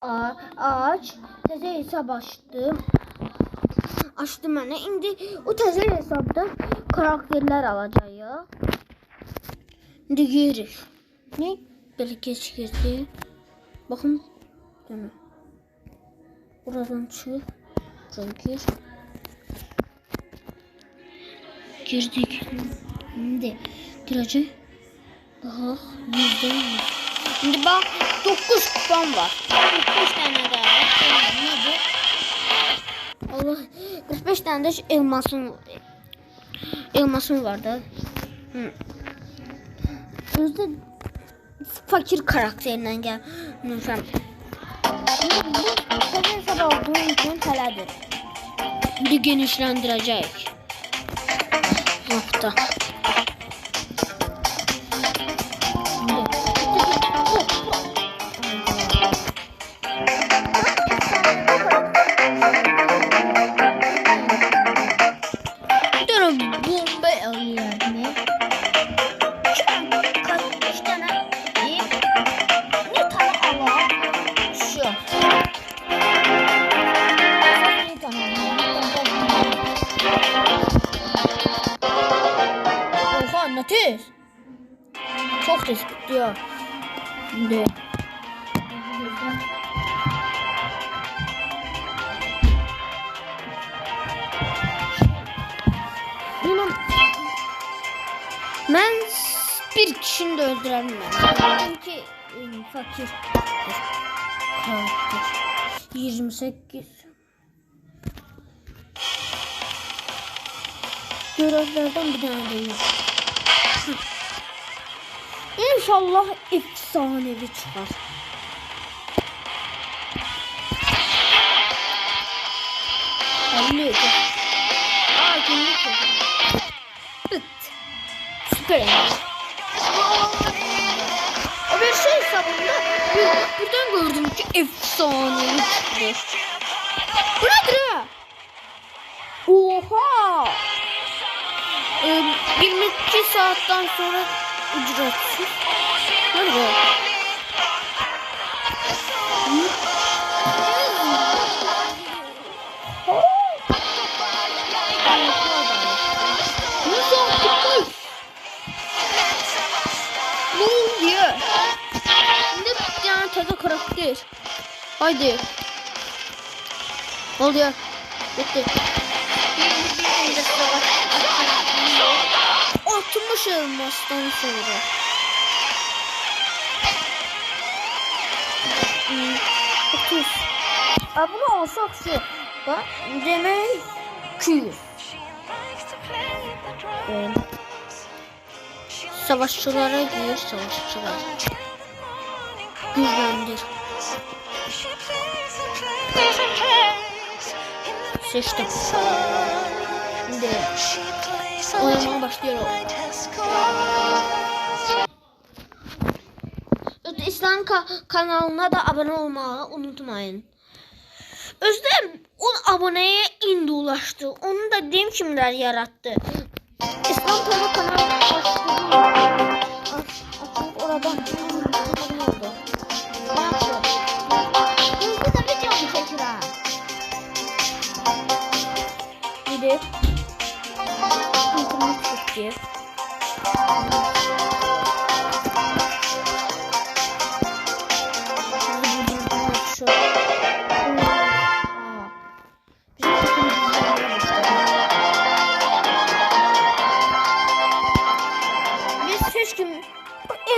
Aç. Təzə hesab açdım. Açdım mənə. İndi o təzə hesabda karakterlər alacağıq. İndi girik. Ne? Belə geçirdi. Bakın. Değil buradan çık. Buradan gir. Girdik. Şimdi gireceğim. Bak. %100. Şimdi bak 9 kupon var. 45 tane daha var. Allah 45 tane de elmasım var da. Özde fakir karakterinden gelmişim. Bu hesap aldığım için tələdir. Bir genişlendirecek. Nokta. Tez. Çok tez gidiyor. Şimdi. Ben bir kişini de öldüremem. Çünkü fakir. 28. Görevlerden bir tane değil. İnşallah efsanevi çıkar. Anlıyordum. Günlük oldu. Bıt. Süper. Bir şey hesabında birden gördüm ki efsanevi çıktı. Bu nedir ha? Oha! 22 saatten sonra ücretsiz. Nerede? Ne oluyor? Şimdi bir tane taze karakter. Haydi. Ne oluyor? Bitti. 60 elmastan sonra. 30. Bunu alsak şu. Bak demek 200. Savaşçılara gir, savaşçılar. Güçlendir. Seçtim. Şimdi oynamaya başlıyorum. İslam kanalına da abone olmayı unutmayın. Özlem 10 aboneye indi ulaştı. Onu da diyeyim kimler yarattı. İslam kanalına başladı. Oradan oldu. Ne yapıyor? Hızlı da videomu çekiyor. Gidip internet çekti.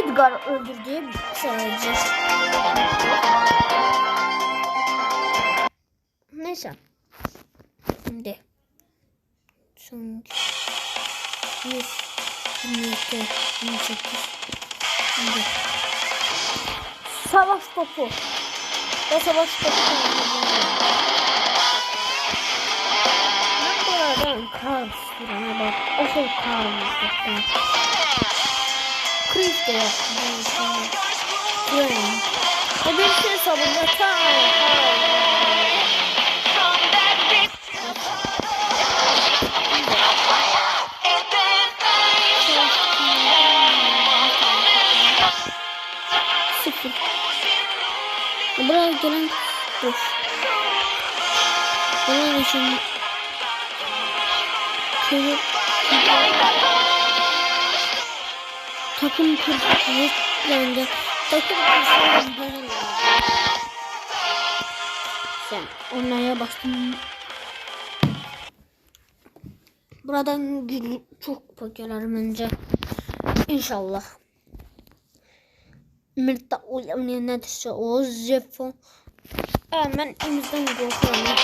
Edgar öldürdüğü sadece. Neyse. Şimdi. Son 100 27 28. Şimdi. Savaş topu. Ve savaş topu. Ben buradan kar sürene bak. O şey karmış. Kriz de yaptım. O bir şey sabırla Buraya gelen bunun için kırıp takım kurulu bence takım kurulu sen onlara bastım. Buradan çok pokeler bence. İnşallah. Mirta uyanıyor nedirse o zefo. Hemen elimizden korkuyorum.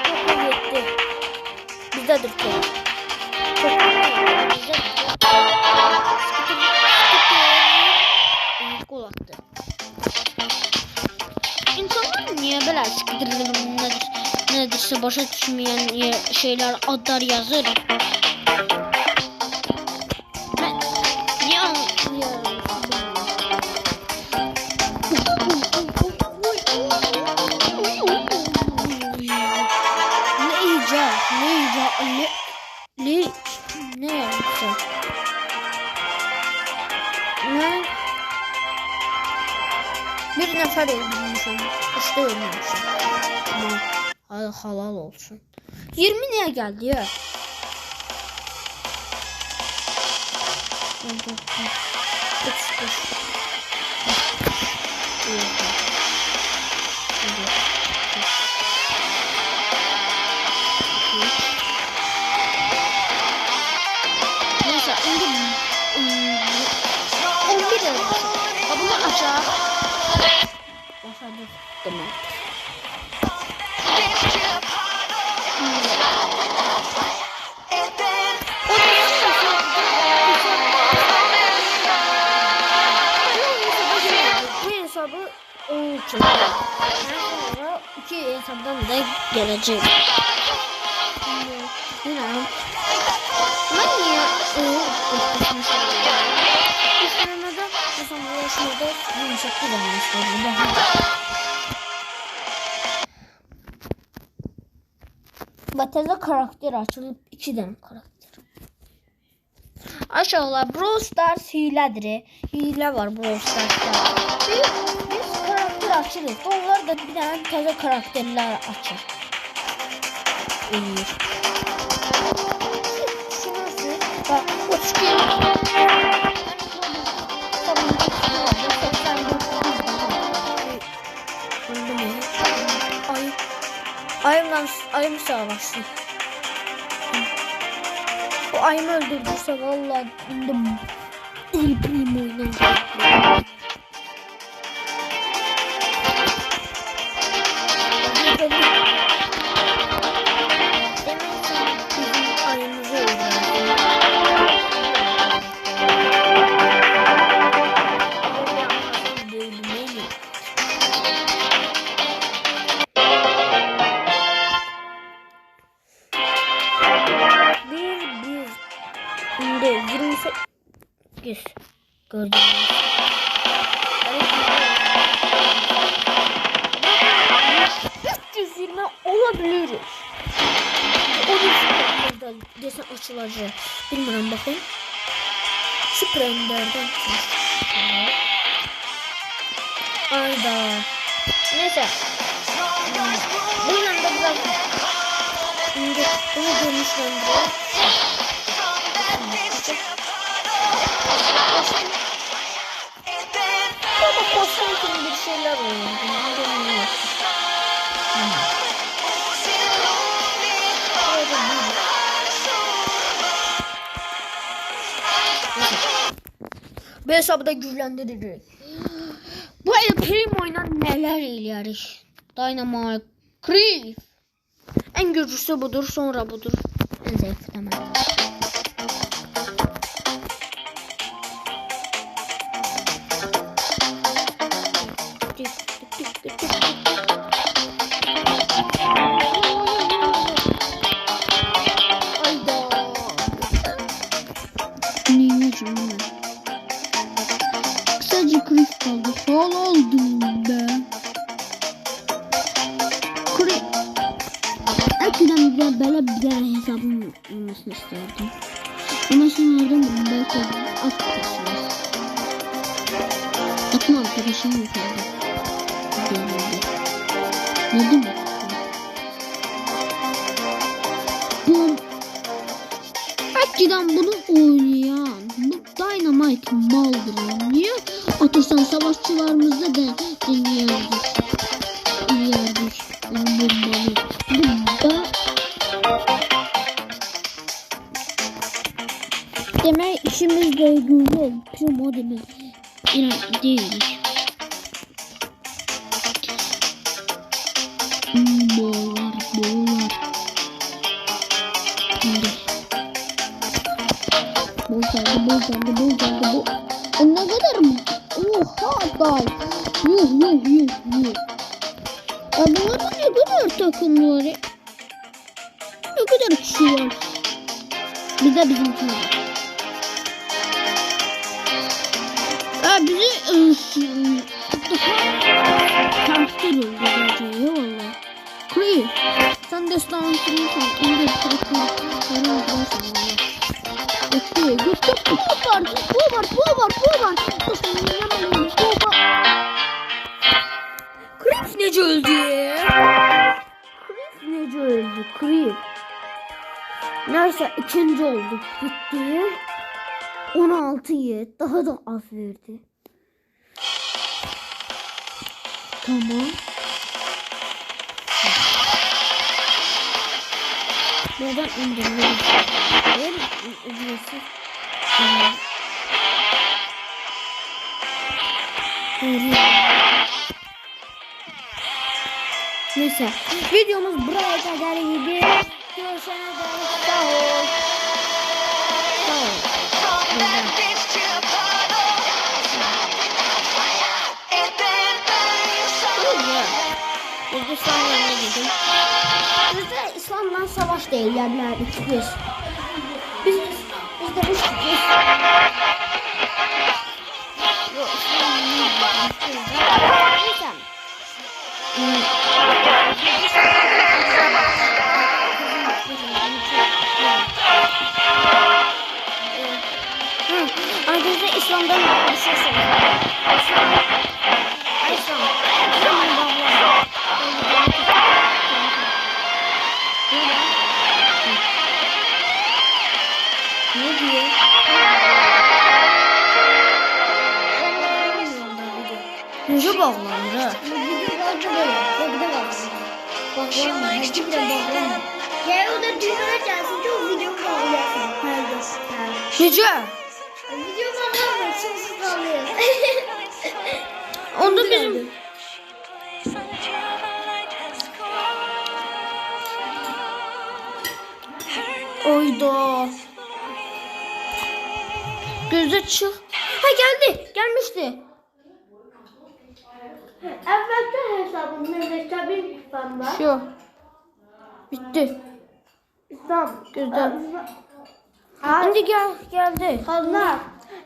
Çok yetti. Bizdedir çok. Çok bizdedir. Gol attı. İnsanlar niye böyle sıkıntılırım nedirse başa düşmeyen şeyler adlar yazır. Ben niye anlıyorum? Ne yaptı? Ne? Bir nefer öldürmüşüm. İşte ölmüşüm. Ama halal olsun. 20 niye geldi ya? Neyse 11 bunu aşağı başladık demek. Bu hesabı olacak. Sonra 2 hesaptan da gelecek. Bilmiyorum. Ben niye İslam'da hesaplaşmada yumuşak kullanmışlar. Bateza karakter açılıp 2 tane karakter. Aşağıda Brawl Stars hiledir. Hile var Brawl Stars'ta. Biz karakter açırız. Onlar da bir tane taze karakterler açır. İyi. Şurası bak uçki. Ayım savaştı. Bu ayımı öldürdüyse vallahi ölüm oynayacağım. Demek ki bizim ayımızı öldürdü. Şimdi 28 gördüğünüz 320 olabiliriz. O yüzden desen açılacak. Bilmiyorum bakın. Şu prenderden ayda. Neyse. Bu yanda biraz şimdi bunu görmüşlendireyim. Baba kostüm bir şeyler oluyor. Bu hesabı da güçlendirecek. Bu El Primo oynan neler ileri. Dynamite, Creep. En güçlüsü budur, sonra budur. En zevkli tamam. Sadece Creep kaldı. Sol oldum be. Creep. Eskiden böyle bir hesabım olmasını isterdim. Ama şimdi oradan belki at kısmı. Atma arkadaşım yok orada. Nerede mi? Bu Akçı'dan bunu oynayan bu Dynamite maldır. Niye atırsan savaşçılarımızda da dinleyerdik. Onun bombalı. Burada demek işimiz de güzel. Primo demek. İnan değil. Boğular. Bol geldi. O ne kadar mı? Oha day. Yuh. Ya bu arada ne kadar takım var ya? Ne kadar kişi var? Bir de bizimkiler. Ya bizi daha tanklar oldu bence ya valla. Kree. Sen de İslam'ın kırıyorsan onu da takımları oldularsan valla. Götür. Bu var. Kree nece öldü ya? Kree. Neyse ikinci oldu. Bitti. 16 yet. Daha da az verdi. Tamam. Neden indirmeyi? Ücretsiz. Neyse. Videomuz buraya kadar idi. Görüşene dek sağ ol. İslam'la gidin. Bizde İslam'la savaş değil yerlerdik biz. Biz de bu şekilde. Yok İslam'la neyse. Arkadaşlar İslam'dan bir şey söyleyeyim. Ne diyor? Yüzü bağlanır ha. Ya o da düğmeye gelsin de o video bağlayasın. Gece. Video bağlamıyor, sonsuz bağlıyor. Onda bizim... Oyda. Gözde çık. Ha gelmişti. Evvelki hesabım Mehmet Kabir var. Şu. Bitti. İslam. Gözde. Şimdi geldi. Kanlar.